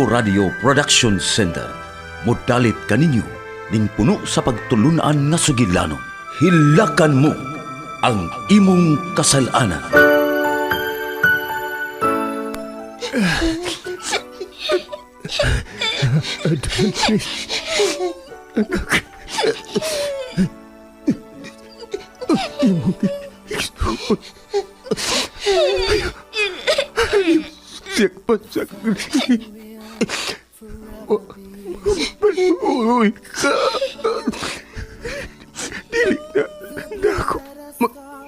Bumbo Radio Production Center. Modalit kaninyo ning puno sa pagtulunan nga sugilanon. Hilakan mo ang imong kasalanan. Adonis, anak, imong igsuon. Siyak pasagli. Maluoy ka. Dili na ako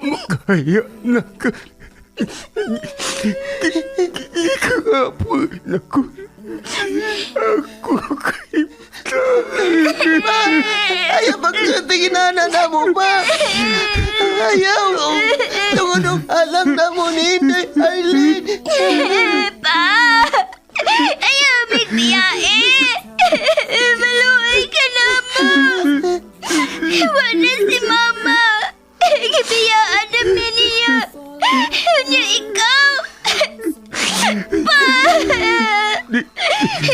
makaya na ka. Ikapon ako. Ako kay Ayaw magsatingin na mo ba? Ayaw. Tungunong alam na mo ni Inday Arlene. Pa! Ayaw, bigbiyae! Maluoy ka na mo! Wala si Mama! Gibiyaan namin niya! Niya ikaw! Pa!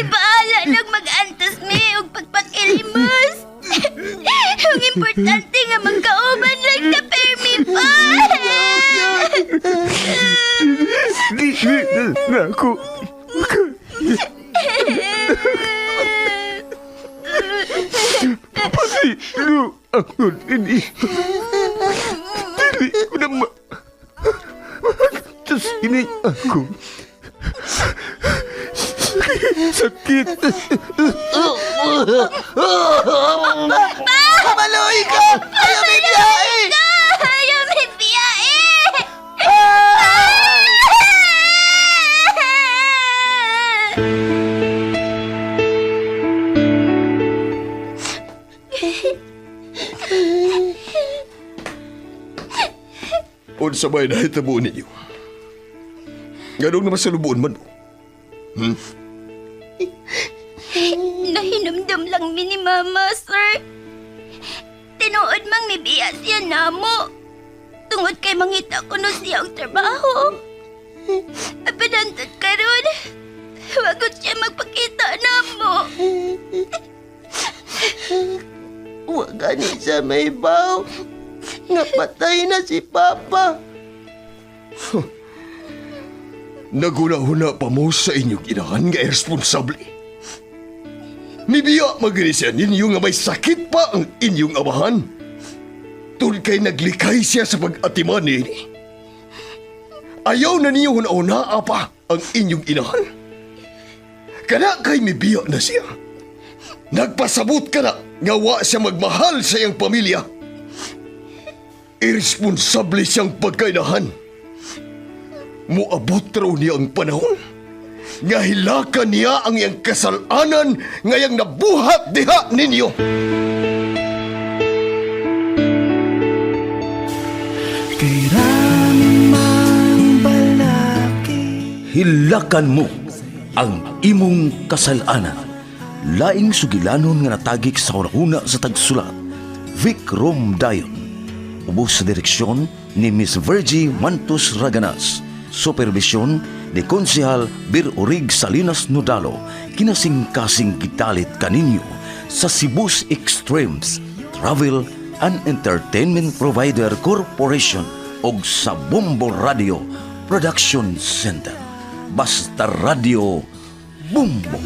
Bahala lang mag-antas mi o pagpakilimos! Ang importante nga magkauban lang na permi pa! Di na ako Pasilo ako ini. Dili ko na Tapos ini ako. Sakit. Maluoy ka! Ayaw may biyahe! Ayaw may biyae! Unsa may nahitabo ninyo? Ganong naman sa lubuon man mo? Nahinumdum lang mi ni Mama, sir. Tinuod mang nibiya siya namo. Tungod kay mangita ko no siyang trabaho. Apinantod karon. Wagot siya magpakita namo. Huwag gani sa may baw. Napatay na si Papa. Naguna-huna pa mo sa inyong inahan nga irresponsable. Nibiya maganisyan ninyo nga may sakit pa ang inyong amahan. Tun kay naglikay siya sa pag-atiman ni. Ayaw na niyo huna-huna pa ang inyong inahan. Kana kay mibiya na siya. Nagpasabot ka na nga wa siya magmahal sa iyang pamilya. Irresponsable siyang pagkainahan. Muabot raw niya ang panahon nga hilakan niya ang iyang kasalanan ngayang nabuhat diha ninyo. Hilakan mo ang imong kasalanan. Laing sugilanon nga natagik sa hunahuna sa tagsulat. Vic Rom Dayon. Ubos sa direksyon ni Miss Virgie Mantos Raganas. Supervisyon ni Konsehal Bir Urig Salinas Nodalo. Kinasing-kasing gitalit kaninyo sa Cebu's Extremes Travel and Entertainment Provider Corporation o sa Bumbo Radio Production Center. Basta Radio Bumbo.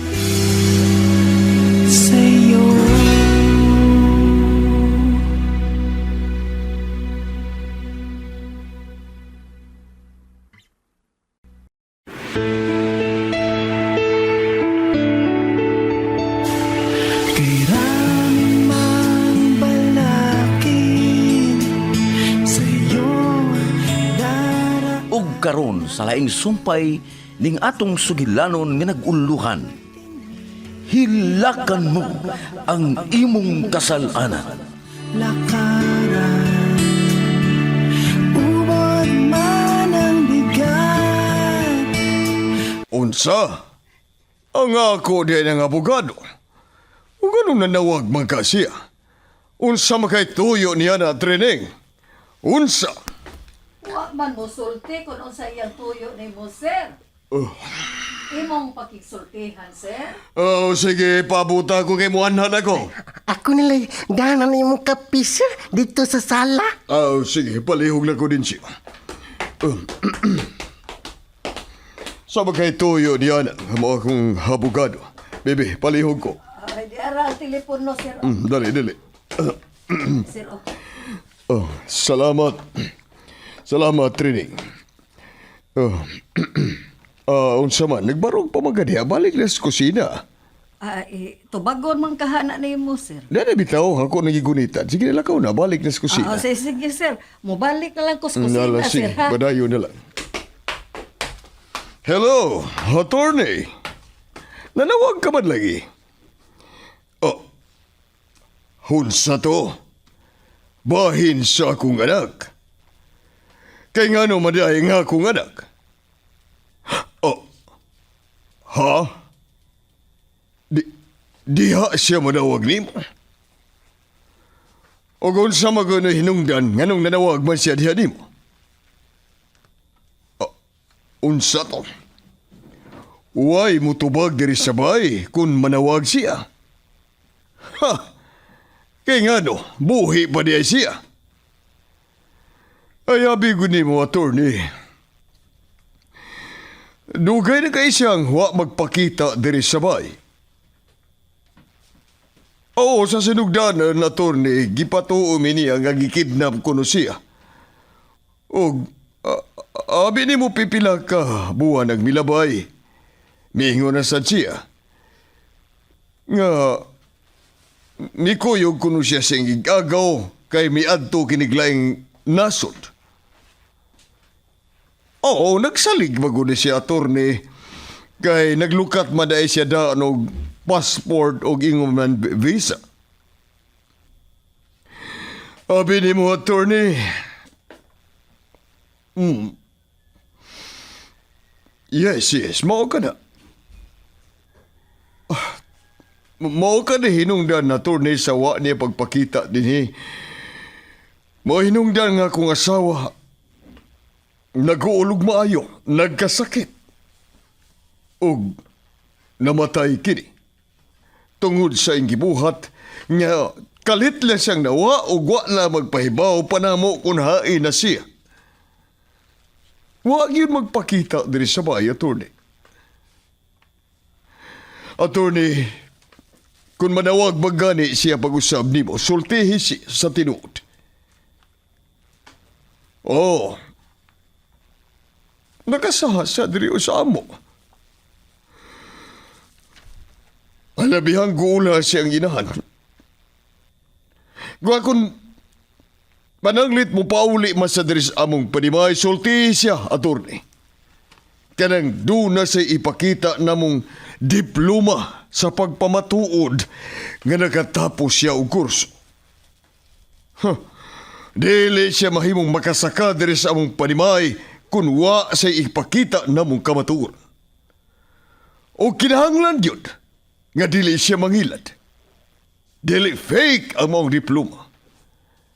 Karon sa laing sumpay ning atong sugilanon nga naguluhan. Hilakan mo ang imong kasalanan. Lakaran, ubod man ang bigat. Unsa? Ang ako din ang abogado. Kung ganun nanawag magkasiya. Unsa makaytuyo niya na training? Unsa? Wa man mo sulti kung unsa iyang tuyo ni mo, sir. imong pakigsultihan, sir. Oh, sige, pabuta ko kay Muanhan ako. Ako nila'y dahanan imong kape, sir, dito sa sala. Oh, sige, palihog na ko din siya. Sa bagay tuyo niya na, mo akong abogado. Bebe, palihog ko. Ay, di ara ang telepono, sir. Dali, dali. Sir, okay. Oh, salamat. Salamat, Trining. Oh. Unsa man, nagbarog pa magadiha, balik na sa kusina. Tubagon man kahana ni mo, sir. Dada bitaw, ako nagigunitan. Sige na lakaw na, balik na sa kusina. Sige, sir. Mubalik na lang ko sa kusina, Nala, sir, sige, ha? badayo na lang. Hello, attorney. Nanawag ka man lagi? Oh, hunsa to? Bahin sa akong anak. Kay nga no madahay nga akong anak. Oh, ha? Diha siya manawag ni mo? O kung sa magano hinungdan, nganong nanawag man siya diha ni mo? Unsa to? Uway mo tubag diri sa bay kung manawag siya. Ha! Kay nga no, buhi pa diya siya. Ay abigo ni mo, attorney. Dugay na kay siyang wa magpakita diri sa bay. Oo, sa sinugdanan, attorney, gipatuo niya nga gikidnap ko no siya. O, abi ni mo pipila ka, buwan nagmilabay. Miingon na sa siya. Nga, mikuyog kuno siya siyang igagaw kay miadto kiniglaing nasod. Oo, nagsalig maguna siya, attorney. Kay naglukat maday siya daan og passport o inguman visa. Abi ni mo, attorney. Yes, mao ka na. Mao ka na hinungdan na attorney sa wa niya pagpakita din. Mao hinungdan nga akong asawa. Nag-uulog maayo, nagkasakit. O namatay kini. Tungod sa gibuhat nga kalit lang siyang nawa o wa na magpahibaw panamo kung hain na siya. Wa yun magpakita diri sa bahay, attorney. Attorney, kung manawag magani siya pag-usab nimo, sultihi siya sa tinuod. Oh, nakasaha siya diri sa amo. Alabihang gula siyang inahan. Gwa kung pananglit mo pauli mas sa diri sa among panimay, sulti siya, attorney. Kanang doon na siya ipakita namong diploma sa pagpamatuod nga nakatapos siya og kurso. Dili siya mahimong makasaka diri sa among panimay kung wa siya ipakita namong kamatuon. O kinahanglan yun nga dili siya mangilad. Dili fake ang mong diploma.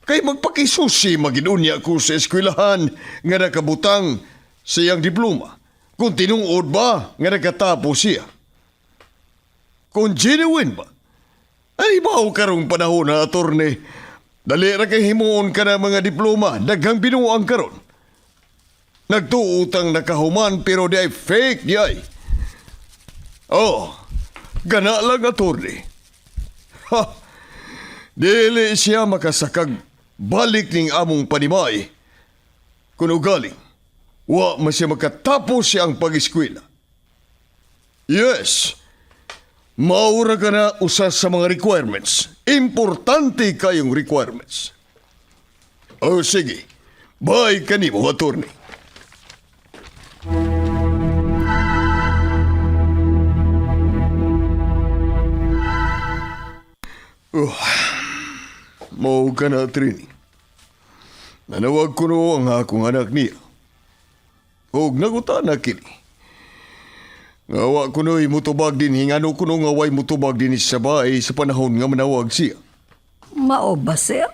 Kay magpakisusi maginunya ko sa eskwelahan nga nakabutang siyang diploma. Kung tinuod ba nga nakatapos siya. Kung genuine ba, ay baw karong panahon na, attorney. Dali ra kay himuon ka na mga diploma, daghang binuang karon. Nagtuutang nakahuman pero di ay fake di ay. Oh, gana lang, attorney. Ha! Dili siya makasakag balik ning among panimay. Kung ugaling, wa man siya makatapos siyang pag-eskwela. Yes, maura ka na usa sa mga requirements. Importante kayong requirements. O sige, bye kanimo, attorney. Mao ka na, Trini. Nanawag ko no ang akong anak niya. Og nagutan na kini. Ngawa ko no'y mutubag din, hingano ko no ngaway mutubag din sa bahay sa panahon nga manawag siya. Mao ba, sir?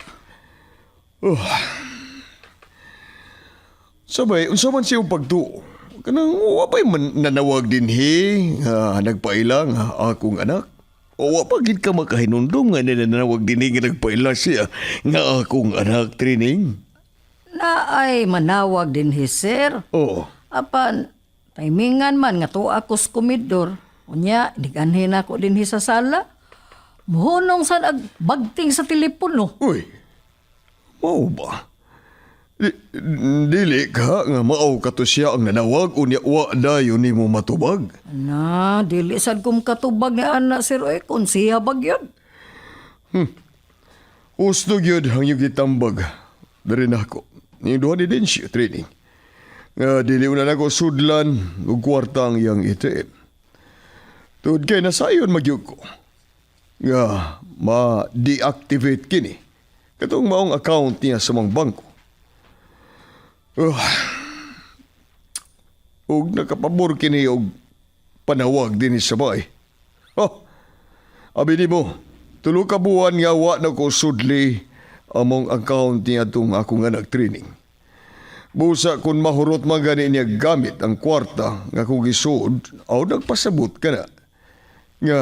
Sabay, unsa man siyang pagtuo. kanang wa pa'y nanawag din nga nagpaila nga akong anak. O wa pa gid ka makahinundong nga nanawag din nga nagpaila siya nga akong anak, Trining. Na ay manawag din sir. Oh, Apan, timingan man nga to ako sa komedor. Unya, niganhin ako din sa sala. Muhunong sa nagbagting sa telepono. uy. Mao ba? Dili ka nga mao ka to siya ang nanawag unya wa dayon nimo matubag. Na, dili sad kum katubag ni anak sir oy kung siya bagyod. Usto gyud ang iyong gitambag. Dari na ako. Ni duha din siya training. Nga dili na nako sudlan ug kwarta ang iyang ATM. Tud kay nasayon magyug ko. Nga ma-deactivate kini. Katong maong account niya sa mga bangko. Ug nakapabor kini og panawag din sa bay. Abi mo, tulo ka buwan nga wa na ko sudli among account niya itong akong anak training. Busa kung mahurot man gani niya gamit ang kwarta nga kong isuod, aw nagpasabot ka na. Nga,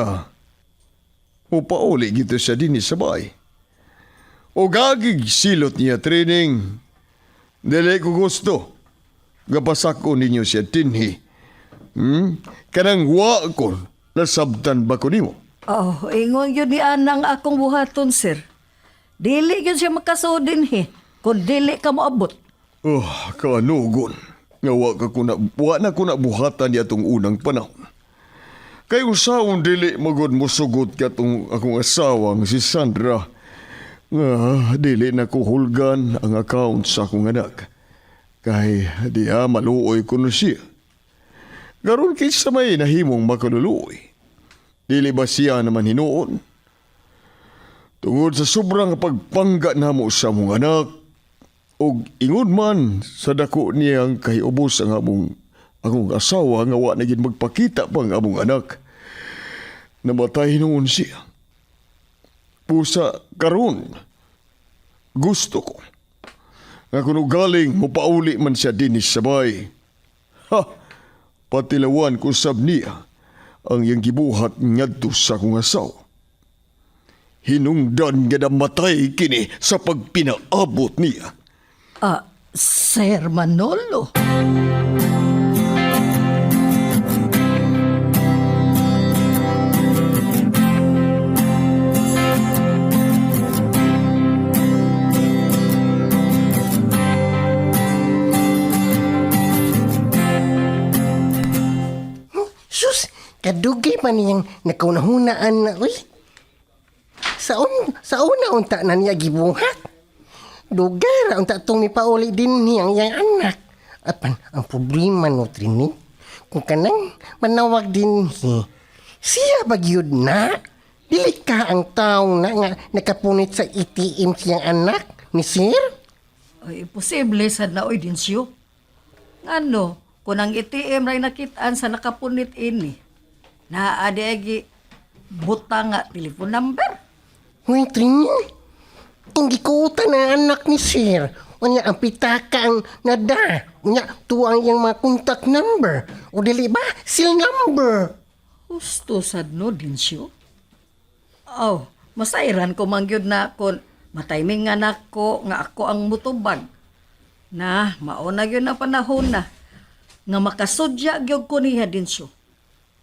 upauli gito siya din sa bay. O gagig silot niya training. Dili ko gusto. Gapasak ko ninyo siya tinhi. Kanang wa ko, nasabtan ba ko nimo? Oh, ingon yun ni anang akong buhaton sir. Dili yun siya makasudin kung dili ka moabot. Kanugon. Nga wa na ko na buhatan niya itong unang panahon. Kay usawon dili magod mo sugot ka itong akong asawang si Sandra. Nga dili na ko hulgan ang account sa akong anak. Kay di maluoy ko na siya. Garon kinsa may nahimong makaluluoy. Dili ba siya naman hinuon? Tungod sa sobrang pagpangga namo sa mong anak, og ingod man sa dako niyang kahiubos ang akong asawa nga wa naging magpakita pang among anak. Namatay noon siya. Pusa karon, gusto ko nga kung galing mupauli man siya dinis sabay. Patilawan ko sab niya ang iyang gibuhat ngadto sa akong asawa. Hinungdan nga namatay kini sa pagpinaabot niya. Sir Manolo. Sus, kadugay pa niyang nakaunahunaan na, uy. Sa una unta na niya gibuhat. Dugay ra unta tong mipauli din niyang yang anak. Apan, ang problema no, Trini, kung kanang manawag din siya bagyod na. Dili ka ang tao na nga nakapunit sa ATM siyang anak, ni Sir? Ay, posible sad na oy din siyo. Ano, kung ang ATM ray nakitaan sa nakapunit ini, naadegi butang nga telephone number. Uy, Trini, hindi ko utan ang anak ni Sir. Unya ang pitaka ang nada. Unya tuang yung mga contact number. O dili ba? Seal number. Gusto sad no din siyo. Oh, masairan ko mangyod na kon matiming nga nako nga ako ang mutubag. Na, mauna yun na panahon na nga makasudya gyud ko niya din siyo.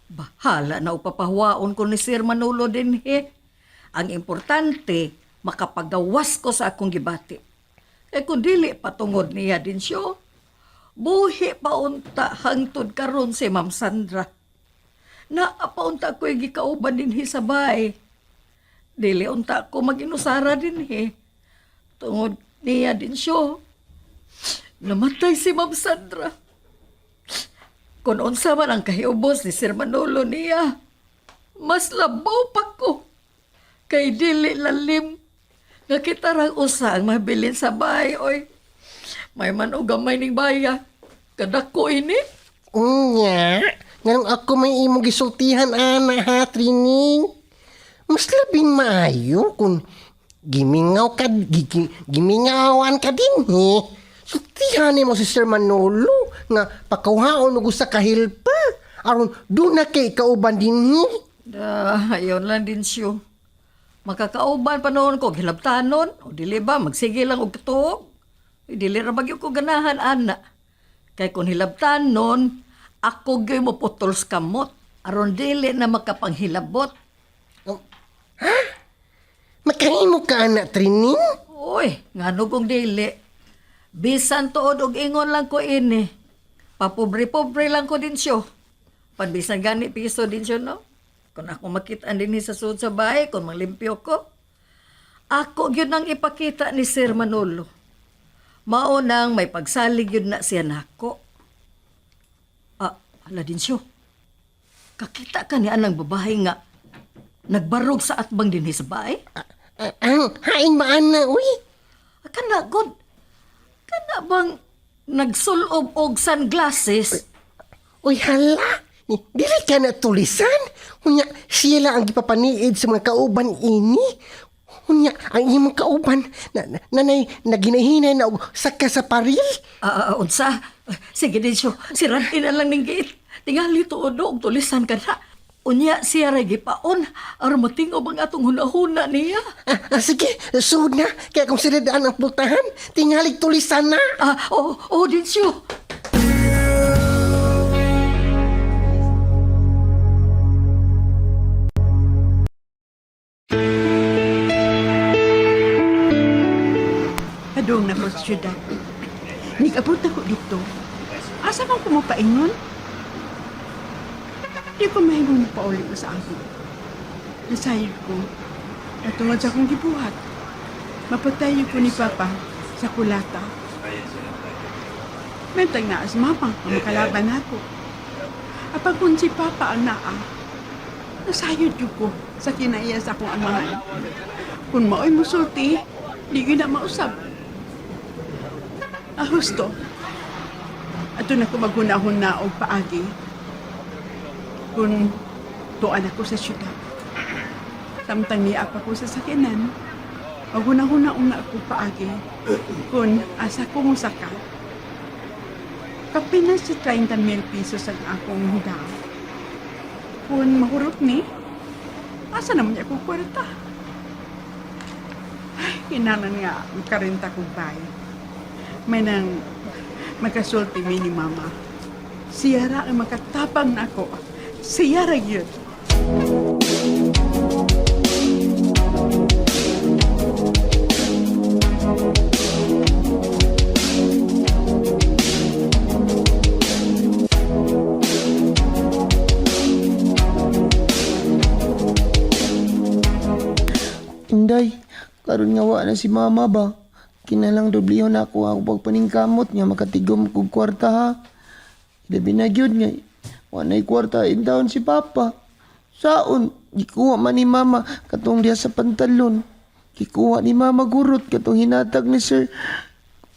Bahala na upapahuwaon ko ni Sir Manolo din Ang importante, makapagawas ko sa akong gibati. Eh kung dili patungod niya din siyo, buhi pa unta hangtod karon si Ma'am Sandra. Naapaunta ko yung gikauban din sa bay. Dili unta ko maginusara din Tungod niya din siyo. Namatay si Ma'am Sandra. Kung unsa man ang kahiubos ni Sir Manolo niya, mas labaw pa ko. Kay dili lalim. Nakitarang usa ang mabilin sa bay, oy. May man o gamay ning baya. Kadako ini. Unya, nganong ako may imong gisultihan ana ha, Trini. Mas labing maayo kung gimingawan ka din Sultihan mo si Sir Manolo nga pakauhaon og usa ka helper aron do na kay kauban dinhi. Ayon lang din siyo. Makakauban pa noon ko, hilabtanon. O dili ba, magsige lang og katuog. Dili ra bagyo ko ganahan, ana. Kay kung hilabtanon, ako gyoy mo putol sa kamot. Aron dili na makapanghilabot. Makahimo ka ana training? Uy, ngano kong dili. Bisan tuod og ingon lang ko ini. Papobre-pobre lang ko din siyo. Panbisan gani piso din siyo, no? Kung ako makitaan din sa suod sa bahay, kung malimpyo ko. Ako yun ang ipakita ni Sir Manolo. Maunang may pagsalig yun na siya nako. Hala din siyo. Kakita ka ni anang babae nga nagbarog sa atbang din sa bahay? Ang haing maana, uy. Kana, God. Kana bang nagsulob og sunglasses? Uy, hala. Dili ka na tulisan. Unya, siya lang ang gipapaniid sa mga kauban ini. Unya, ang imong kauban, nanay, naginahinay na og saka sa paril. Unsa? Sige din siyo. Siranin na lang ning gate. Tingali tuod og tulisan ka na. Unya siya ragi paon. Aron matingob ang atong hunahuna niya. Sige, suod na. Kaya kung sila daan ang pultahan, tingalig tulisan na. Oo, din siyo. Padung na ko sa syudad. Nag-abot ako dito. Asa man ko mapaingon? Di ko mahimong pauli ko sa ako. Nasayod ko. Natungod sa akong gibuhat. Mapatayo ko ni Papa sa kulata. Mentang naa sa mama ang makalaban ako. Apag kung si Papa ang naa, nasayod ko sa kinaya sa akong amahan. Kung mao'y musulti, di ko na mausap. Husto. Ato na ko maghunahon na og paagi. Kung tuan ako sa syudad. Samtang niya ako sa sakinan, maghunahon na una ako paagi. Kung asa ko musaka. Kapinas si 30,000 pesos ang akong daw. Kung mahurot ni, asa naman niya ako kwarta? Ay, kinanan nga makarenta kong bahay. May nang magkasulti mi ni Mama. Siya ra ang makatapang na ako. Siya ra yun. Inday, karon nga wa na si Mama ba? Kinalang dubliho na ako ang pagpaningkamot nga makatigom kog kwarta ha. Labi na gyud nga wa na'y kwarta in taon si Papa. Saon gikuha man ni Mama katong diha sa pantalon. Gikuha ni Mama gurot katong hinatag ni Sir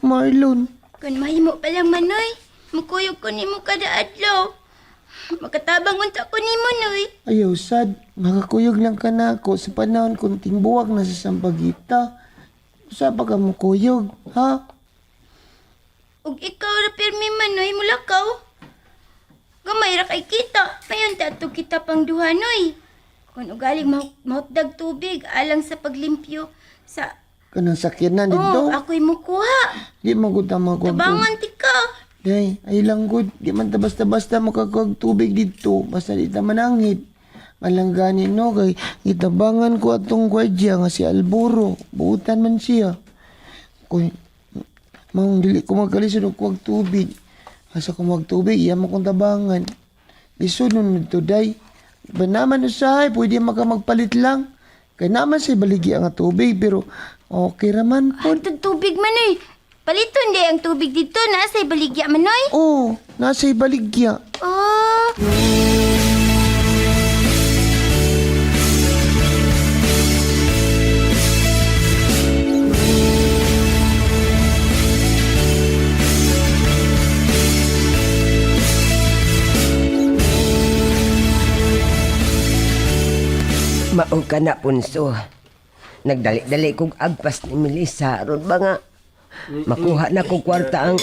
Marlon. Kung mahimo pa lang manoy, mukuyog ko nimo kada adlaw. Makatabang unta ko nimo noy. Ayaw sad, makakuyog lang ka na ako sa panahon kung tingbuwag na sa sampagita. Sa pa ka mo kuyog, ha? Ug ikaw ra pirmi manoy mulakaw. Gamay ra kay kita, mayon tato kita pang duha noy. Kung ugaling mahutdag tubig alang sa paglimpyo sa Kanang sakyanan dito. ako'y mukuha. Di magud ta magkuha. Tabangan ti ka. Day, ay lang good. Di man ta basta-basta makakag tubig dito. Basta di ta manangit. Malangganin no kay itabangan ko atong gwardiya nga si Alburo. Buutan man siya. Koy, maong dili ko magkalisod og kuwag tubig. Asa ko magtubig, iya mo kong tabangan. Lisunod nito, day. Ba naman usahay, pwede magpalit lang. Kaya naman siya baligi ang tubig, pero okay raman po. Ang tubig manoy. Paliton di ang tubig dito na sa baligya manoy. Oo, nasa ibaligya. Oh. Mao ka na, Punso. Nagdali-dali kong agpas ni Melissa. Ron ba nga, makuha na kong kwarta ang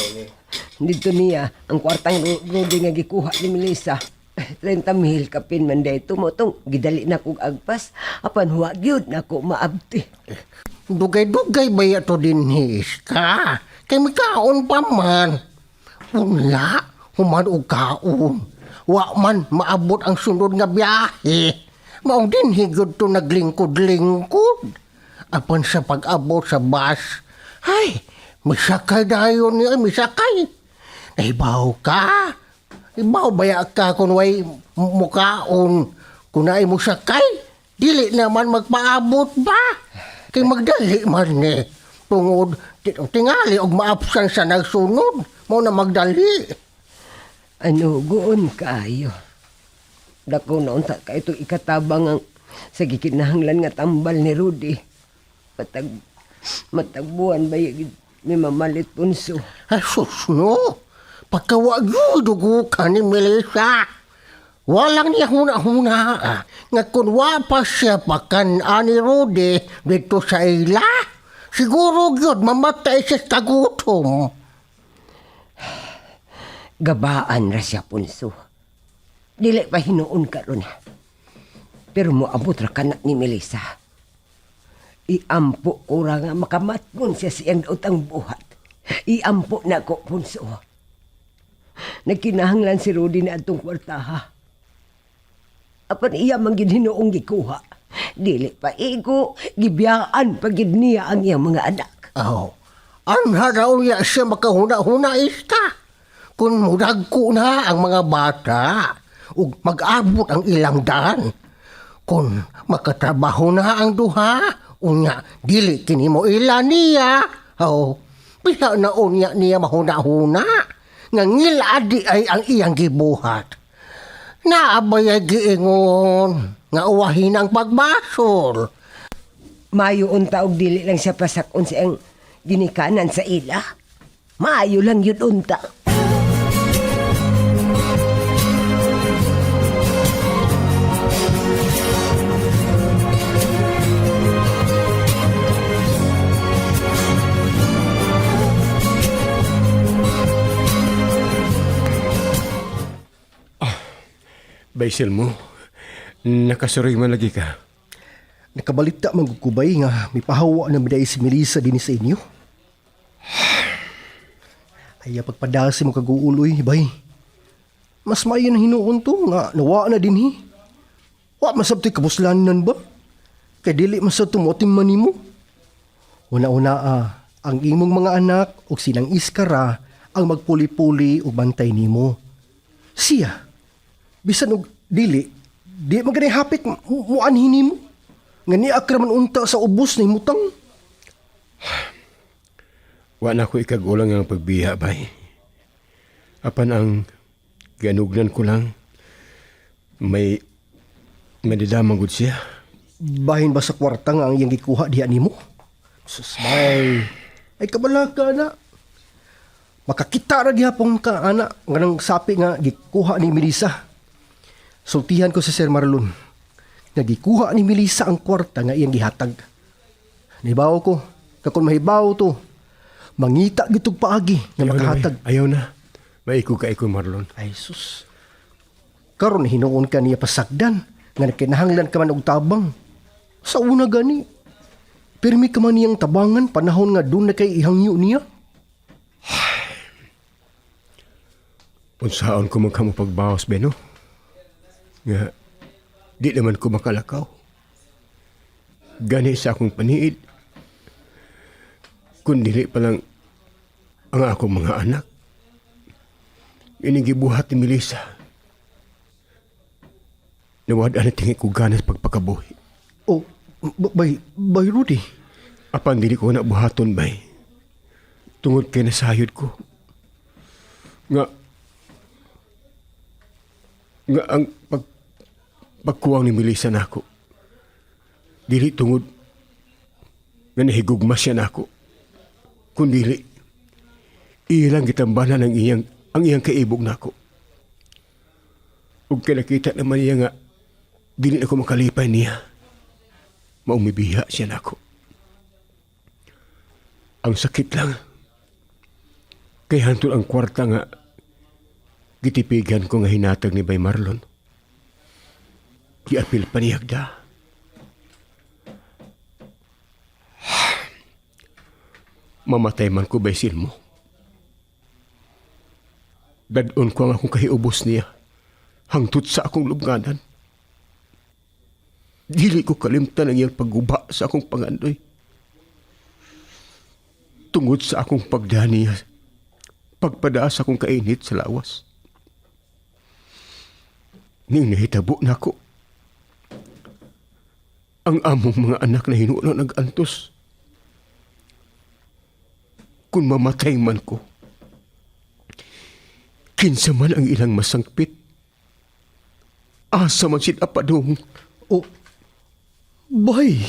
Dito niya, ang kwartang Rudy nga gikuha ni Melissa. 30,000 kapin man day tumutong. Gidali na kong agpas. Apan huwag yun na ko maabti. Dugay-dugay ba yato din ka? Kay may kaon pa man. Wala, human o kaon. Wa man maabot ang sunod nga biyahe. Maong din higod to naglingkod-lingkod. Apan sa pag-abot sa bus, ay, misakay dayon niya, misakay. Naibaw ka. Ibaw baya ka kung way mukaon. Kung naay mo sakay, dili naman magpaabot ba? Kay magdali man ni. Tungod, tingali og maapsan sa nagsunod. Mo na magdali. Ano, goon kayo. Dako na unta ka ito ikatabang ang sa gikinahanglan nga tambal ni Rudy. Matagbuan ba yung may mamalit punso. Asus no, pagkawag dugo ka ni Melissa. Walang niya huna-huna. Nga kung wapa siya pakan ani Rudy dito sa ila, siguro yun mamatay siya sa tagutom. Gabaan ra siya punso. Dili pa hinuon ka ron. Pero moabot ra kanak ni Melissa. Iampo ko ra nga makamatgon siya siyang utang buhat. Iampo na ko punso. Nagkinahanglan si Rudy na atong kwartaha. Apan iya man gid hinuong gikuha. Dili pa igo gibiyaan pagid niya ang iyang mga anak. Anha raw niya siya makahuna-huna ista. Kung murag ko na ang mga bata, ug mag-abot ang ilang daan. Kung makatrabaho na ang duha, unya dili kini mo ila niya. Piha na unya niya mahuna-huna. Nga ngiladi ay ang iyang gibuhat. Naabay ay giingon, nga uwahin ang pagbasol. Mayo unta og dili lang siya pasakon siyang ginikanan sa ila. Maayo lang yun unta. Basil mo, nakasuroy man lagi ka. Nakabalita magkukubay nga may pahawa na miday si Melissa din sa inyo. Ay pagpadasi mo kaguuloy, bay. Mas maayo na hinuon to nga nawa na din hi. Wa masabti kabuslanan ba? Kay dili masab tumotim man nimo. Una-una ang imong mga anak o silang iskara ang magpuli-puli o bantay nimo. Siya, bisan og dili, di magani hapit muanhin nimo. Nga ni akraman unta sa ubos na imutang. Wa na ko ikagulang ang pagbiya, bay. Apan ang ganugnan ko lang, may madidamang gud siya. Bahin ba sa kwarta nga ang iyang gikuha diha nimo? Sus, bay. Ay kabala ka na. Makakita ra gihapon ka, ana, nga nang sapi nga gikuha ni Melissa. Sultihan ko sa Sir Marlon. Nagikuha ni Melissa ang kwarta nga iyang gihatag. Nahibaw ko, kakon mahibaw to. Mangita gitog paagi nga makahatag. Ayaw na. Maiko ka iko, Marlon. Ay sus. Karon hinuon ka niya pasagdan nga nakinahanglan ka man og tabang. Sa una gani, pirmi ka man niyang tabangan panahon nga doon na kay ihangyo niya. Unsaon ko magkamo pagbawas, Beno? Nga, di naman ko makalakaw. Gani sa akong paniid. Kundili pa lang ang akong mga anak. Inigibuhat ni Melissa. Nawad na tingin ko ganas pagpakabuhi. Oh, bay Rudy. Apan dili ko na buhaton, bay. Tungod kay nasayod ko. Nga ang pagkuwang ni Melissa nako. Dili tungod nga nahigugma siya nako. Kundili ilang gitambalan ang iyang kaibog nako. Ug kay nakita naman niya nga dili ako makalipay niya. Maumibiya siya nako. Ang sakit lang. Kay hantol ang kwarta nga gitipigan ko nga hinatag ni Bay Marlon. Giapil pa ni Hagda. Mamatay man ko baysin mo. Dadon ko ang akong kahiubos niya hangtut sa akong lubnganan. Dili ko kalimtan ang iyang pagguba sa akong pangandoy. Tungod sa akong pagdaniya, pagpadaas akong kainit sa lawas. Ning nahitabo na ko. Ang among mga anak na hinuon nag-antos. Kung mamatay man ko, kinsa man ang ilang masangpit, asa man sila padung. O, bay!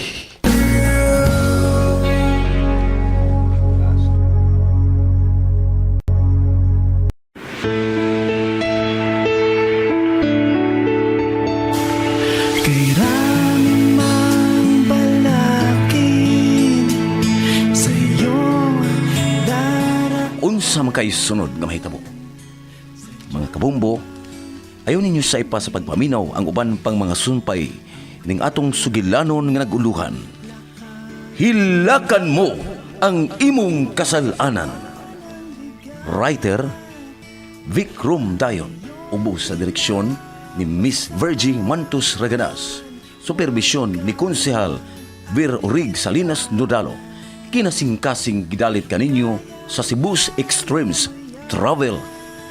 Unsa man kay sunod nga mahitabo? Mga kabumbo, ayaw ninyo sa ipa sa pagpaminaw ang uban pang mga sumpay ning atong sugilanon nga naguluhan. Hilakan mo ang imong kasalanan. Writer Vic Dayon, ubos sa direksyon ni Miss Virgie Mantus Raganas, supervisyon ni Konsehal Vir Orig Salinas Nodalo, kinasingkasing gidalit kaninyo sa Cebu's Extremes Travel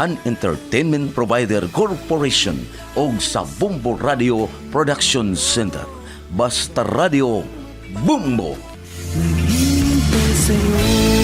and Entertainment Provider Corporation o sa Bumbo Radio Production Center. Basta Radio Bumbo! Naghihintay sa'yo